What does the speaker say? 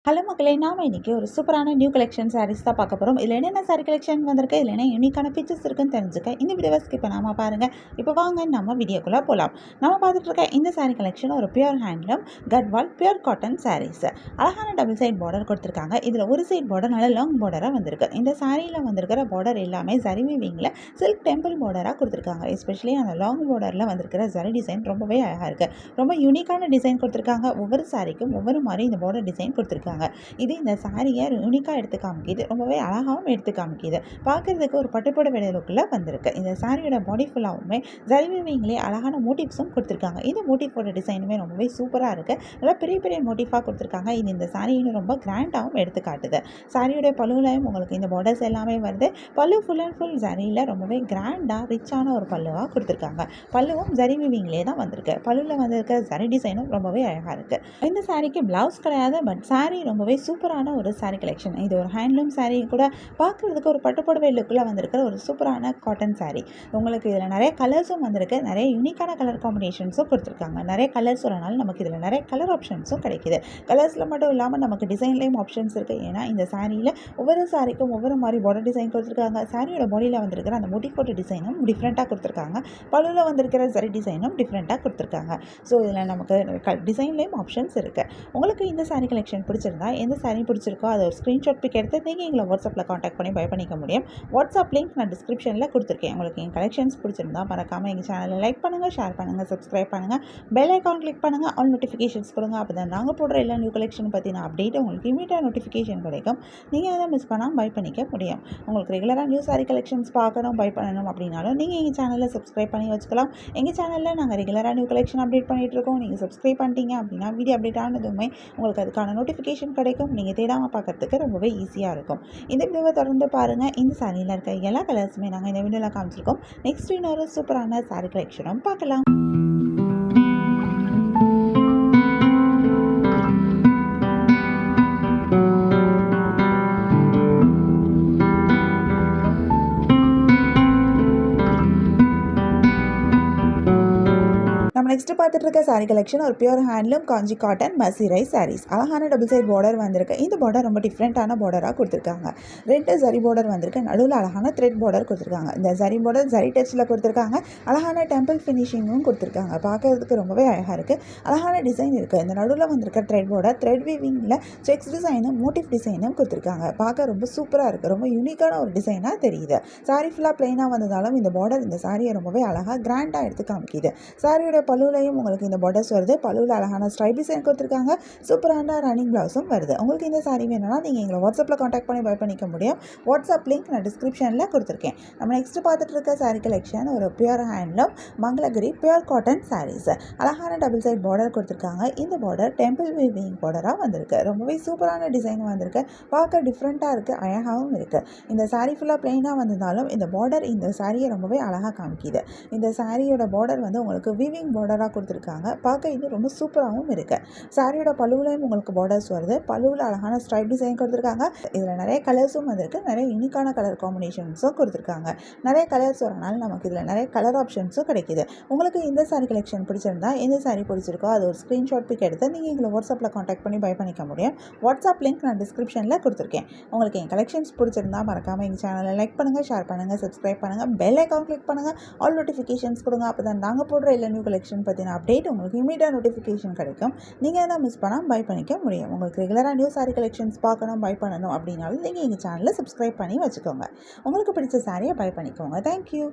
Hello மக்களே, நாம இன்னைக்கு ஒரு சூப்பரான நியூ கலெக்ஷன் சாரீஸ் தான் பார்க்க போகிறோம். இதில் என்னென்ன சாரீ கலெக்ஷன் வந்திருக்கு, இதில் என்ன யூனிக்கான ஃபீச்சர்ஸ் இருக்குன்னு தெரிஞ்சுக்க இந்த வீடியோவை ஸ்கிப் பண்ணாமல் பாருங்கள். இப்போ வாங்க நம்ம வீடியோக்குள்ளே போகலாம். நம்ம பார்த்துட்டு இருக்க இந்த சாரீ கலெக்ஷன் ஒரு pure handloom Gadwal pure cotton saris. அழகான டபுள் சைட் பார்டர் கொடுத்துருக்காங்க. இதில் ஒரு சைட் பார்டர் நல்ல லாங் பார்டராக வந்திருக்கு. இந்த சாரியில் வந்திருக்கிற பார்டர் எல்லாமே ஜரி வீவிங்கில் சில்க் டெம்பிள் பார்டராக கொடுத்துருக்காங்க. எஸ்பெஷலி அந்த லாங் பார்டரில் வந்திருக்கிற ஜரி டிசைன் ரொம்பவே அழகாக இருக்குது. ரொம்ப யூனிக்கான டிசைன் கொடுத்துருக்காங்க. ஒவ்வொரு சாரிக்கும் ஒவ்வொரு மாதிரி இந்த பார்டர் டிசைன் கொடுத்துருக்காங்க. இது இந்த சாரியை யூனிக்காக எடுத்து காமிக்கிது. ரொம்பவே அழகாகவும் எடுத்து காமிக்கிது. பார்க்குறதுக்கு ஒரு பட்டுப்பட வேலைக்குள்ளே வந்திருக்கு. இந்த சாரியோட பாடி ஃபுல்லாகவுமே ஜரி வீவிங்லேயே அழகான மோட்டிவ்ஸும் கொடுத்துருக்காங்க. இந்த மோட்டிவோட டிசைனுமே ரொம்பவே சூப்பராக இருக்குது. நல்லா பெரிய பெரிய மோட்டிஃபாக கொடுத்துருக்காங்க. இது இந்த சாரியும் ரொம்ப கிராண்டாகவும் எடுத்து காட்டுது. சாரியோட பல்லுலையும் உங்களுக்கு இந்த பார்டர்ஸ் எல்லாமே வருது. பல்லு ஃபுல் அண்ட் ஃபுல் ஜரியில் ரொம்பவே கிராண்டாக ரிச்சான ஒரு பல்லுவாக கொடுத்துருக்காங்க. பல்லுவும் ஜரி வீவிங்லேயே தான் வந்திருக்கு. பல்லுவில் வந்திருக்க ஜரி டிசைனும் ரொம்பவே அழகாக இருக்குது. இந்த சாரிக்கு ப்ளவுஸ் கிடையாது, பட் சாரி ரொம்பவே சூப்பரான ஒரு சாரீ கலெக்ஷன். இது ஒரு ஹேண்ட்லூம் சாரீ கூட பார்க்குறதுக்கு ஒரு பட்டுப்புடவை லுக்கில் வந்திருக்கிற ஒரு சூப்பரான காட்டன் சாரீ. உங்களுக்கு இதில் நிறைய கலர்ஸும் வந்திருக்கு. நிறைய யூனிக்கான கலர் காம்பினேஷன்ஸும் கொடுத்துருக்காங்க. நிறைய கலர்ஸ் வரனால நமக்கு இதில் நிறைய கலர் ஆப்ஷன்ஸும் கிடைக்கிது. கலர்ஸில் மட்டும் இல்லாமல் நமக்கு டிசைன்லேயும் ஆப்ஷன்ஸ் இருக்குது. ஏன்னா இந்த சாரியில் ஒவ்வொரு சாரிக்கும் ஒவ்வொரு மாதிரி பார்டர் டிசைன் கொடுத்துருக்காங்க. சாரியோட பாடியில் வந்திருக்கிற அந்த மோட்டிஃபோட்டோ டிசைனும் டிஃப்ரெண்ட்டாக கொடுத்துருக்காங்க. பல்லுவில் வந்திருக்கிற ஜரி டிசைனும் டிஃப்ரெண்ட்டாக கொடுத்துருக்காங்க. ஸோ இதில் நமக்கு டிசைன்லேயும் ஆப்ஷன்ஸ் இருக்குது. உங்களுக்கு இந்த சாரீ கலெக்ஷன் பிடிச்சிருந்தா எந்த சாரீ பிடிச்சிருக்கோ அதை ஒரு ஸ்க்ரீன்ஷாட் பிக் எடுத்து நீங்கள் எங்களை வாட்ஸ்அப்பில் காண்டாக்ட் பண்ணி பை பண்ணிக்க முடியும். வாட்ஸ்அப் லிங்க் நான் டிஸ்கிரிப்ஷனில் கொடுத்துருக்கேன். உங்களுக்கு என் கலெக்ஷன்ஸ் பிடிச்சிருந்தா மறக்காமல் எங்கள் சேனலை லைக் பண்ணுங்கள், ஷேர் பண்ணுங்கள், சப்ஸ்கிரைப் பண்ணுங்கள், பெல் ஐக்கான் கிளிக் பண்ணுங்கள், ஆல் நோட்டிஃபிகேஷன்ஸ் கொடுங்க. அப்போ தான் நாங்கள் போடுற எல்லா நியூ கலெக்ஷன் பற்றின அப்டேட் உங்களுக்கு இமீடியட்டாக நோட்டிஃபிகேஷன் கிடைக்கும். நீங்கள் அதை மிஸ் பண்ணாமல் பை பண்ணிக்க முடியும். உங்களுக்கு ரெகுலராக நியூ சாரீ கலெக்ஷன்ஸ் பார்க்கணும், பை பண்ணணும் அப்படின்னாலும் நீங்கள் எங்கள் சேனலில் சப்ஸ்கிரைப் பண்ணி வச்சுக்கலாம். எங்கள் சேனலில் நாங்கள் ரெகுலராக நியூ கலெக்ஷன் அப்டேட் பண்ணிகிட்டு இருக்கோம். நீங்கள் சப்ஸ்கிரைப் பண்ணிட்டீங்க அப்படின்னா வீடியோ அப்டேட் ஆனதுமே உங்களுக்கு அதுக்கான நோட்டிஃபிகேஷன் கிடைக்கும். நீங்கள் தேடாமல் பார்க்கறதுக்கு ரொம்பவே ஈஸியாக இருக்கும். இந்த வீடியோவை தொடர்ந்து பாருங்கள். இந்த சாரியில் இருக்க எல்லா கலர்ஸுமே நாங்கள் இந்த வீடியோவில் காமிச்சிருக்கோம். நெக்ஸ்ட் இன்னொரு சூப்பரான சாரி கலெக்ஷனும் பார்க்கலாம். நம்ம நெக்ஸ்ட் பார்த்துட்டு இருக்க சாரீ கலெக்ஷன் ஒரு பியூர் ஹேண்ட்லூம் காஞ்சி காட்டன் மசிரை சாரீஸ். அழகான டபுள் சைட் பார்டர் வந்திருக்கு. இந்த பார்டர் ரொம்ப டிஃப்ரெண்ட்டான பார்டராக கொடுத்துருக்காங்க. ரெண்டு ஜரி பார்டர் வந்திருக்கு. நடுவில் அழகான த்ரெட் பார்டர் கொடுத்துருக்காங்க. இந்த ஜரி பார்டர் ஜரி டச்சில் கொடுத்துருக்காங்க. அழகான டெம்பிள் ஃபினிஷிங்கும் கொடுத்துருக்காங்க. பார்க்கறதுக்கு ரொம்பவே அழகாக இருக்குது. அழகான டிசைன் இருக்குது. இந்த நடுவில் வந்திருக்க த்ரெட் பார்டர் த்ரெட் வீவிங்கில் செக்ஸ் டிசைனும் மோட்டிவ் டிசைனும் கொடுத்துருக்காங்க. பார்க்க ரொம்ப சூப்பராக இருக்குது. ரொம்ப யூனிக்கான ஒரு டிசைனாக தெரியுது. சாரீ ஃபுல்லாக பிளைனாக வந்ததாலும் இந்த பார்டர் இந்த சாரியை ரொம்பவே அழகாக கிராண்டாக எடுத்து காமிக்குது. சாரியோட பல்லுலையும் உங்களுக்கு இந்த பார்டர்ஸ் வருது. பல்லுவில் அழகான ஸ்ட்ரைப் டிசைன் கொடுத்துருக்காங்க. சூப்பரான ரன்னிங் ப்ளவுஸும் வருது. உங்களுக்கு இந்த சாரீ வேணும்னா நீங்கள் எங்களை வாட்ஸ்அப்பில் காண்டாக்ட் பண்ணி பை பண்ணிக்க முடியும். வாட்ஸ்அப் லிங்க் நான் டிஸ்கிரிப்ஷனில் கொடுத்துருக்கேன். நம்ம நெக்ஸ்ட் பார்த்துட்டு இருக்க சாரீ கலெக்ஷன் ஒரு pure handloom Mangalagiri pure cotton saris. அழகான டபுள் சைட் பார்டர் கொடுத்துருக்காங்க. இந்த பார்டர் டெம்பிள் வீவிங் பார்டராக வந்திருக்கு. ரொம்பவே சூப்பரான டிசைன் வந்திருக்கு. பார்க்க டிஃப்ரெண்ட்டாக இருக்குது, அழகாகவும் இருக்குது. இந்த சாரீ ஃபுல்லாக பிளைனாக வந்ததாலும் இந்த பார்டர் இந்த சாரியை ரொம்பவே அழகாக காமிக்குது. இந்த சாரியோட பார்டர் வந்து உங்களுக்கு வீவிங் பார்டராக கொடுத்துருக்காங்க. பார்க்க இது ரொம்ப சூப்பராகவும் இருக்குது. சாரியோட பல்லுவிலையும் உங்களுக்கு பார்டர்ஸ் வருது. பல்லுவில் அழகான ஸ்ட்ரைப் டிசைன் கொடுத்துருக்காங்க. இதில் நிறைய கலர்ஸும் வந்திருக்கு. நிறைய யூனிக்கான கலர் காம்பினேஷன்ஸும் கொடுத்துருக்காங்க. நிறைய கலர்ஸ் வரனால நமக்கு இதில் நிறைய கலர் ஆப்ஷன்ஸும் கிடைக்கிது. உங்களுக்கு இந்த சாரீ கலெக்ஷன் பிடிச்சிருந்தா எந்த சாரீ பிடிச்சிருக்கோ அது ஒரு ஸ்க்ரீன்ஷாட் பிக் எடுத்து நீங்கள் எங்களை வாட்ஸ்அப்பில் காண்டாக்ட் பண்ணி பை பண்ணிக்க முடியும். வாட்ஸ்அப் லிங்க் நான் டிஸ்கிரிப்ஷனில் கொடுத்துருக்கேன். உங்களுக்கு என் கலெக்ஷன்ஸ் பிடிச்சிருந்தா மறக்காமல் எங்கள் சேனலை லைக் பண்ணுங்கள், ஷேர் பண்ணுங்கள், சப்ஸ்கிரைப் பண்ணுங்கள், பெல் ஐக்கான் கிளிக் பண்ணுங்கள், ஆல் நோட்டிஃபிகேஷன்ஸ் கொடுங்க. அப்போ தான் நாங்கள் போடுற எல்லா நியூ கலெக்ஷன் பற்றின அப்டேட் உங்களுக்கு இமீடியட்டாக நோட்டிஃபிகேஷன் கிடைக்கும். நீங்கள் அதை மிஸ் பண்ணாமல் பை பண்ணிக்க முடியும். உங்களுக்கு ரெகுலராக நியூ சாரீ கலெக்ஷன்ஸ் பார்க்கணும், பை பண்ணணும் அப்படின்னாலும் நீங்கள் எங்கள் சேனலில் சப்ஸ்கிரைப் பண்ணி வச்சுக்கோங்க. உங்களுக்கு பிடிச்ச சாரியை பை பண்ணிக்கோங்க. தேங்க்யூ.